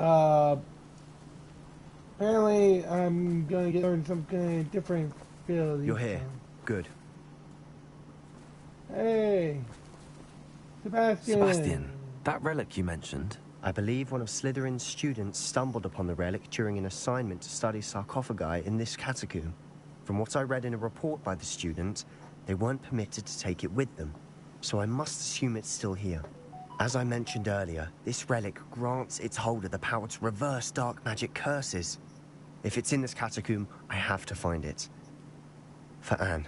Uh, Apparently, I'm gonna learn some kind of different ability. You're here. Good. Hey, Sebastian. Sebastian, that relic you mentioned. I believe one of Slytherin's students stumbled upon the relic during an assignment to study sarcophagi in this catacomb. From what I read in a report by the student, they weren't permitted to take it with them, so I must assume it's still here. As I mentioned earlier, this relic grants its holder the power to reverse dark magic curses. If it's in this catacomb, I have to find it. For Anne.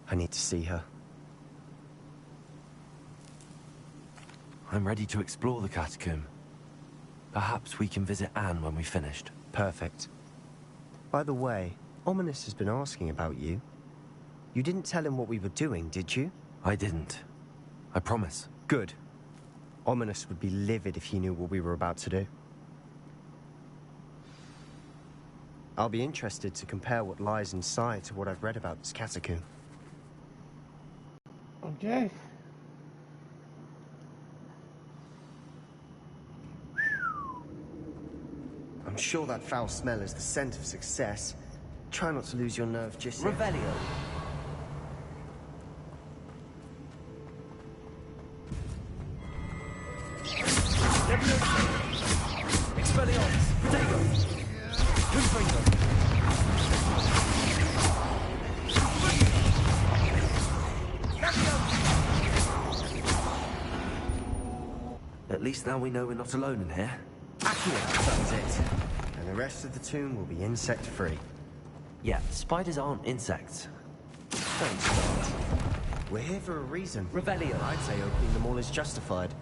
I need to see her. I'm ready to explore the catacomb. Perhaps we can visit Anne when we've finished. Perfect. By the way, Ominis has been asking about you. You didn't tell him what we were doing, did you? I didn't. I promise. Good. Ominis would be livid if he knew what we were about to do. I'll be interested to compare what lies inside to what I've read about this catacomb. Okay. I'm sure that foul smell is the scent of success. Try not to lose your nerve just yet. Revelio. Expelliarmus. Dago. Confringo. At least now we know we're not alone in here. Accio, that's it. And the rest of the tomb will be insect-free. Yeah, spiders aren't insects. Don't start. We're here for a reason. Revelio. I'd say opening them all is justified.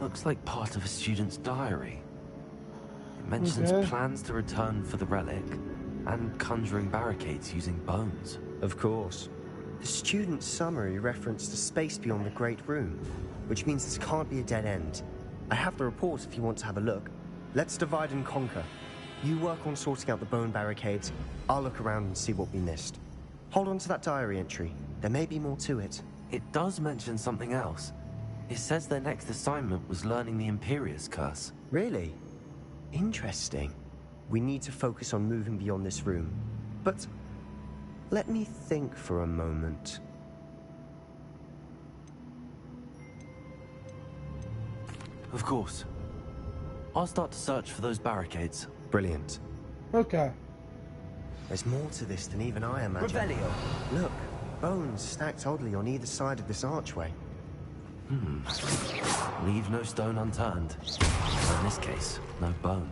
Looks like part of a student's diary. It mentions plans to return for the relic and conjuring barricades using bones. Of course. The student's summary referenced a space beyond the Great Room, which means this can't be a dead end. I have the report if you want to have a look. Let's divide and conquer. You work on sorting out the bone barricades. I'll look around and see what we missed. Hold on to that diary entry. There may be more to it. It does mention something else. It says their next assignment was learning the Imperius Curse. Really? Interesting. We need to focus on moving beyond this room. But let me think for a moment. Of course. I'll start to search for those barricades. Brilliant. Okay. There's more to this than even I imagine. Revelio. Look, bones stacked oddly on either side of this archway. Leave no stone unturned. In this case, no bone.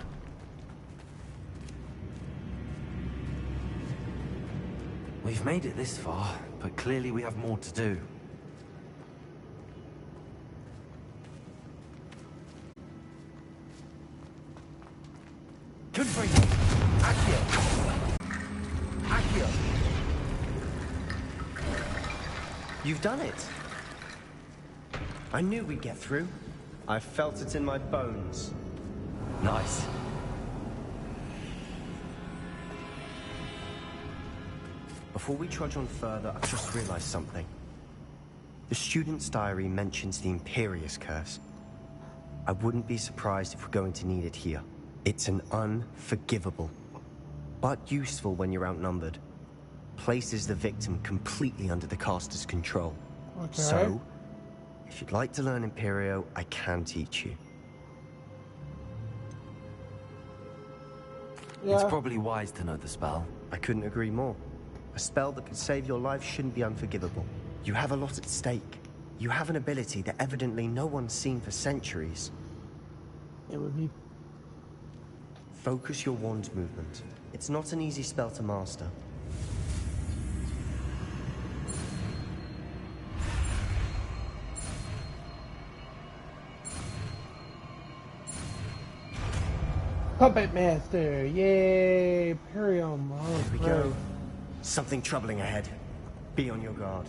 We've made it this far, but clearly we have more to do. Confringo! Accio! Accio! You've done it! I knew we'd get through. I felt it in my bones. Nice. Before we trudge on further, I've just realized something. The student's diary mentions the Imperius Curse. I wouldn't be surprised if we're going to need it here. It's an unforgivable, but useful when you're outnumbered. Places the victim completely under the caster's control. Okay. So, if you'd like to learn Imperio, I can teach you. Yeah. It's probably wise to know the spell. I couldn't agree more. A spell that could save your life shouldn't be unforgivable. You have a lot at stake. You have an ability that evidently no one's seen for centuries. It would be. Focus your wand movement. It's not an easy spell to master. Puppet Master, yay! Imperium. Oh, Here we great. go. Something troubling ahead. Be on your guard.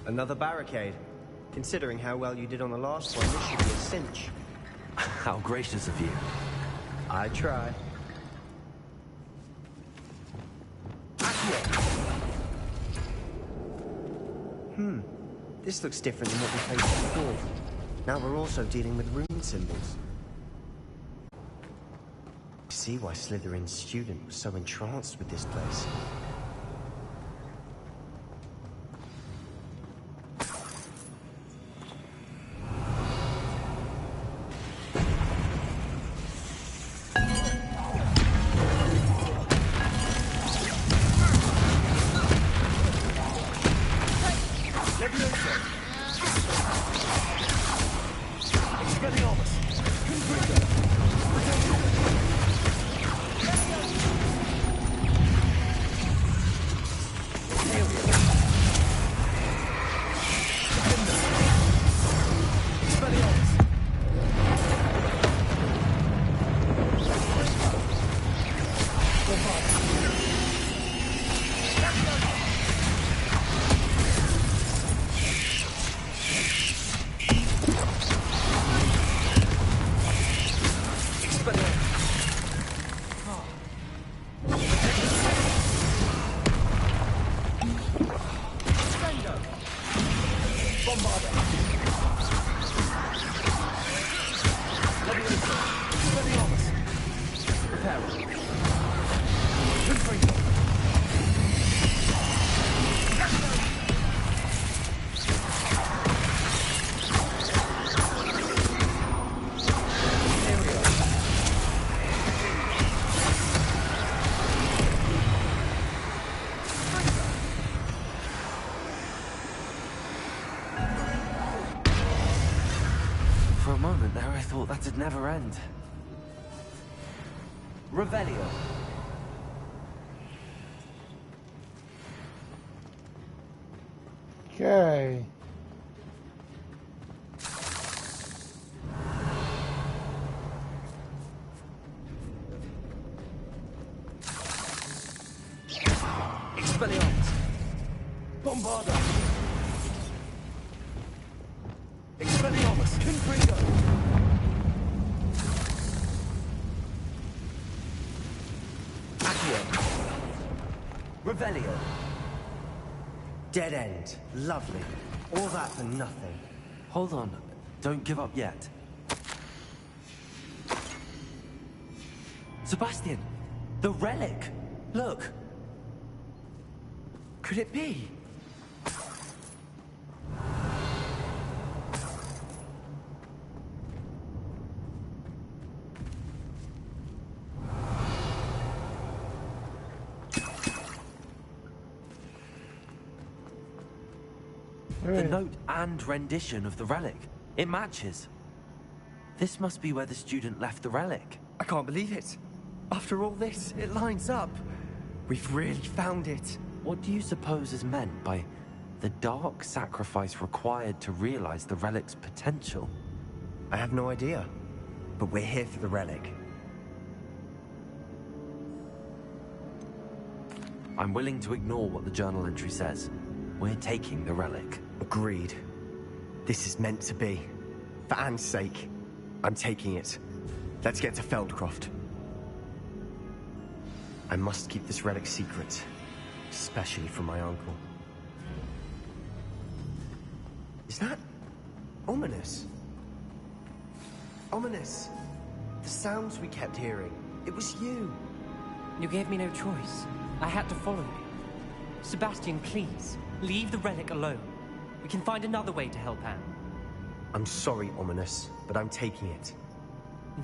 Another barricade. Considering how well you did on the last one, this should be a cinch. How gracious of you. I try. This looks different than what we faced before. Now we're also dealing with rune symbols. I see why Slytherin's student was so entranced with this place. For a moment there, I thought that'd never end. Revelio. Okay. Expelliarmus. Bombarda. Expelliarmus. Confringo. Accio. Revelio. Dead end. Lovely. All that for nothing. Hold on. Don't give up yet. Sebastian! The relic! Look! Could it be? The note and rendition of the relic. It matches. This must be where the student left the relic. I can't believe it. After all this, it lines up. We've really found it. What do you suppose is meant by the dark sacrifice required to realize the relic's potential? I have no idea. But we're here for the relic. I'm willing to ignore what the journal entry says. We're taking the relic. Agreed. This is meant to be. For Anne's sake, I'm taking it. Let's get to Feldcroft. I must keep this relic secret, especially from my uncle. Is that Ominis? Ominis! The sounds we kept hearing. It was you. You gave me no choice. I had to follow you. Sebastian, please, leave the relic alone. We can find another way to help Anne. I'm sorry, Ominis, but I'm taking it.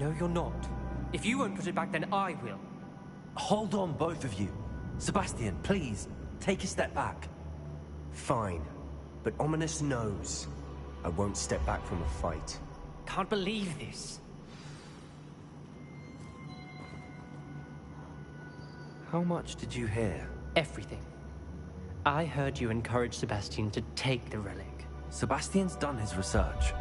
No, you're not. If you won't put it back, then I will. Hold on, both of you. Sebastian, please, take a step back. Fine, but Ominis knows I won't step back from a fight. Can't believe this. How much did you hear? Everything. I heard you encourage Sebastian to take the relic. Sebastian's done his research.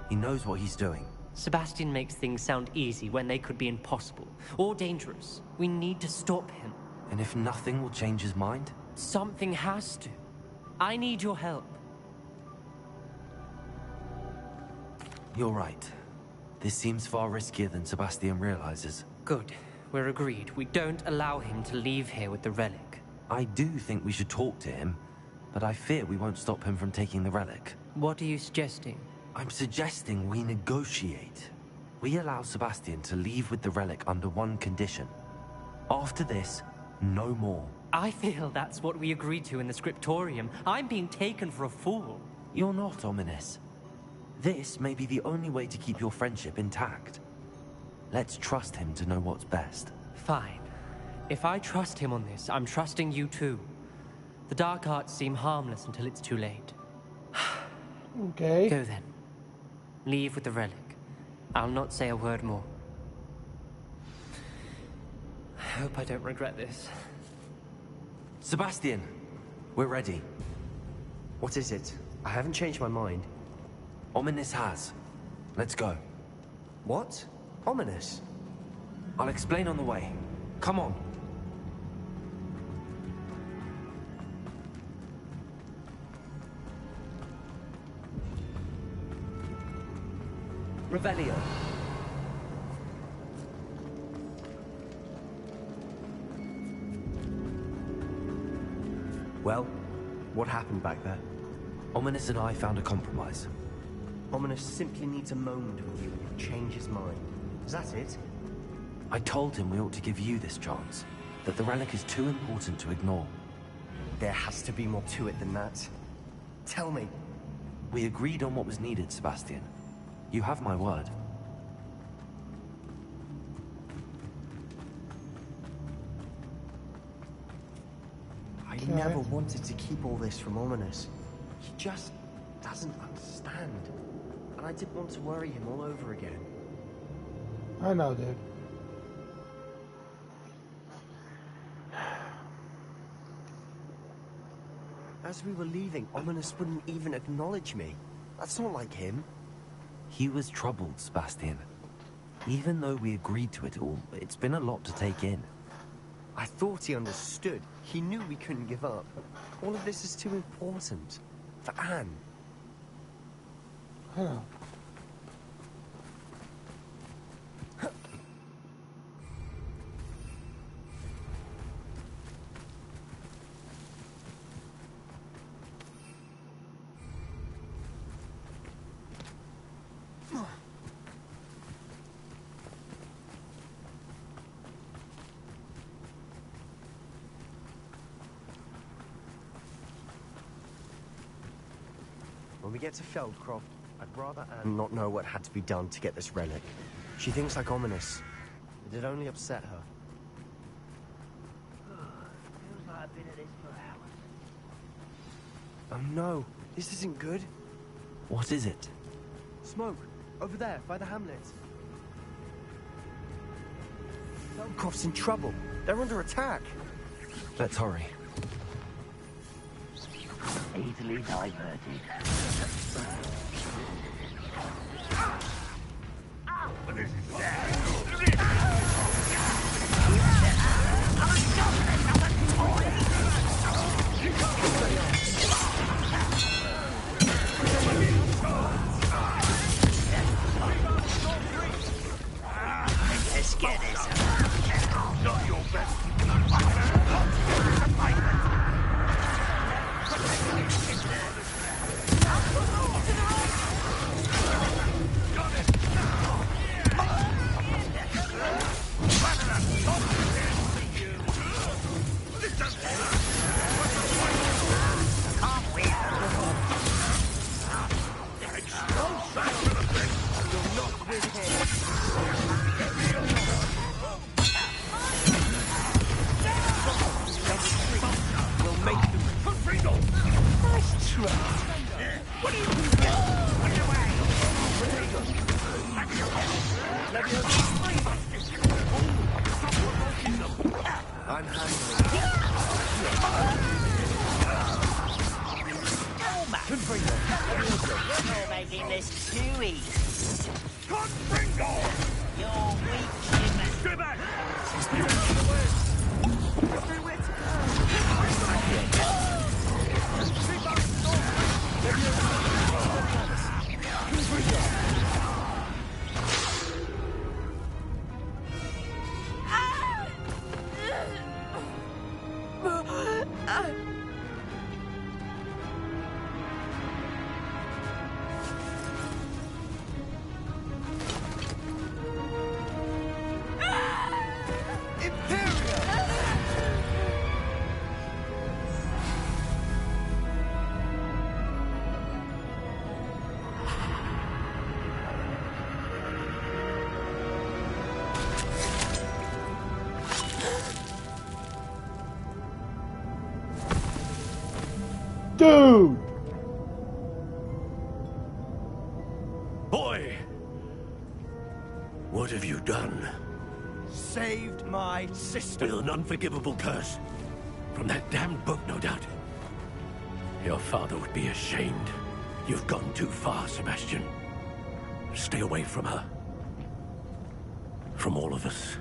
He knows what he's doing. Sebastian makes things sound easy when they could be impossible or dangerous. We need to stop him. And if nothing will change his mind? Something has to. I need your help. You're right. This seems far riskier than Sebastian realizes. Good. We're agreed. We don't allow him to leave here with the relic. I do think we should talk to him, but I fear we won't stop him from taking the relic. What are you suggesting? I'm suggesting we negotiate. We allow Sebastian to leave with the relic under one condition. After this, no more. I feel that's what we agreed to in the scriptorium. I'm being taken for a fool. You're not, Ominis. This may be the only way to keep your friendship intact. Let's trust him to know what's best. Fine. If I trust him on this, I'm trusting you too. The dark arts seem harmless until it's too late. Okay. Go then. Leave with the relic. I'll not say a word more. I hope I don't regret this. Sebastian, we're ready. What is it? I haven't changed my mind. Ominis has. Let's go. What? Ominis? I'll explain on the way. Come on. Revelio. Well, what happened back there? Ominis and I found a compromise. Ominis simply needs a moment with you and he'll change his mind. Is that it? I told him we ought to give you this chance, that the relic is too important to ignore. There has to be more to it than that. Tell me. We agreed on what was needed, Sebastian. You have my word. I never wanted to keep all this from Ominis. He just doesn't understand. And I didn't want to worry him all over again. I know, dude. As we were leaving, Ominis wouldn't even acknowledge me. That's not like him. He was troubled, Sebastian. Even though we agreed to it all, it's been a lot to take in. I thought he understood. He knew we couldn't give up. All of this is too important. For Anne. I know. When we get to Feldcroft, I'd rather Anne not know what had to be done to get this relic. She thinks like Ominis. It'd only upset her. Feels like I've been at this for hours. Oh no, this isn't good. What is it? Smoke, over there, by the hamlet. Feldcroft's in trouble. They're under attack. Let's hurry. Easily diverted. I'm handling it. You're making this too easy. You're weak. Stay back! Dude! Boy! What have you done? Saved my sister. With an unforgivable curse. From that damned book, no doubt. Your father would be ashamed. You've gone too far, Sebastian. Stay away from her. From all of us.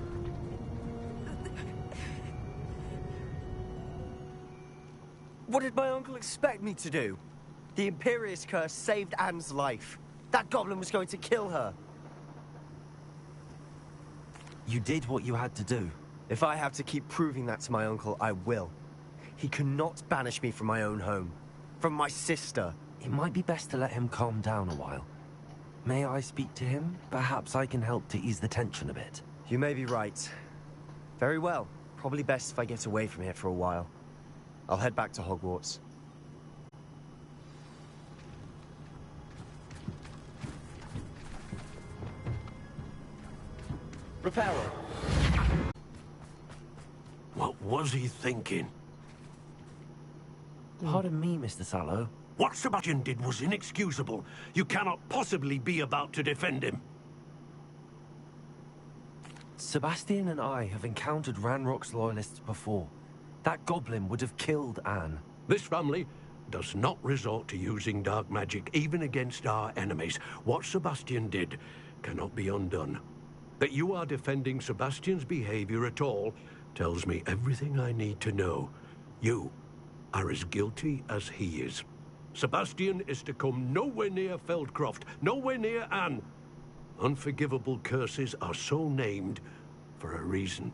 What did my uncle expect me to do? The Imperius Curse saved Anne's life. That goblin was going to kill her. You did what you had to do. If I have to keep proving that to my uncle, I will. He cannot banish me from my own home. From my sister. It might be best to let him calm down a while. May I speak to him? Perhaps I can help to ease the tension a bit. You may be right. Very well. Probably best if I get away from here for a while. I'll head back to Hogwarts. Reparo. What was he thinking? Pardon me, Mr. Sallow. What Sebastian did was inexcusable. You cannot possibly be about to defend him. Sebastian and I have encountered Ranroks Loyalists before. That goblin would have killed Anne. This family does not resort to using dark magic, even against our enemies. What Sebastian did cannot be undone. That you are defending Sebastian's behavior at all tells me everything I need to know. You are as guilty as he is. Sebastian is to come nowhere near Feldcroft, nowhere near Anne. Unforgivable curses are so named for a reason.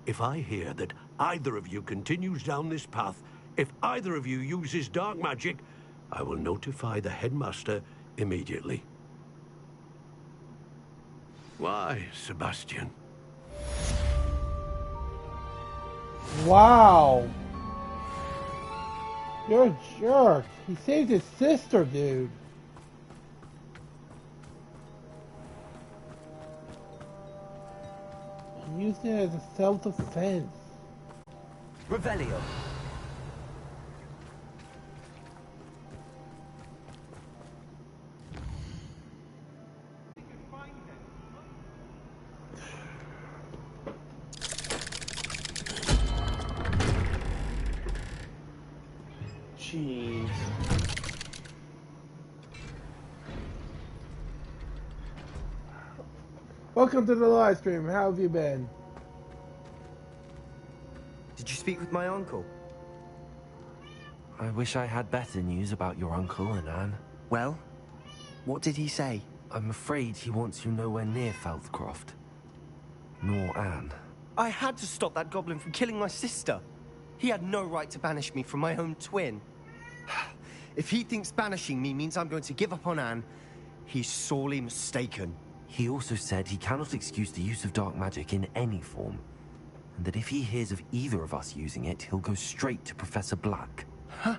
If I hear that either of you continues down this path, if either of you uses dark magic, I will notify the headmaster immediately. Why, Sebastian? Wow. You're a jerk. He saved his sister, dude. And used it as a self-defense. Revelio. Jeez. Welcome to the live stream. How have you been? Did you speak with my uncle? I wish I had better news about your uncle and Anne. Well, what did he say? I'm afraid he wants you nowhere near Feldcroft. Nor Anne. I had to stop that goblin from killing my sister. He had no right to banish me from my own twin. If he thinks banishing me means I'm going to give up on Anne, he's sorely mistaken. He also said he cannot excuse the use of dark magic in any form, and that if he hears of either of us using it, he'll go straight to Professor Black. Huh?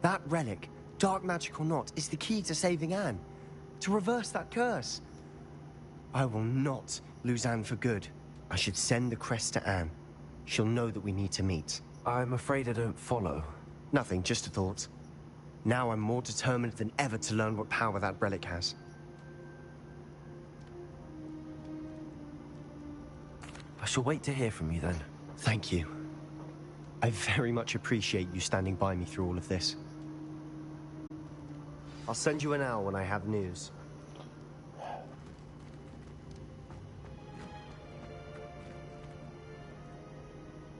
That relic, dark magic or not, is the key to saving Anne. To reverse that curse. I will not lose Anne for good. I should send the crest to Anne. She'll know that we need to meet. I'm afraid I don't follow. Nothing, just a thought. Now I'm more determined than ever to learn what power that relic has. I shall wait to hear from you then. Thank you. I very much appreciate you standing by me through all of this. I'll send you an owl when I have news.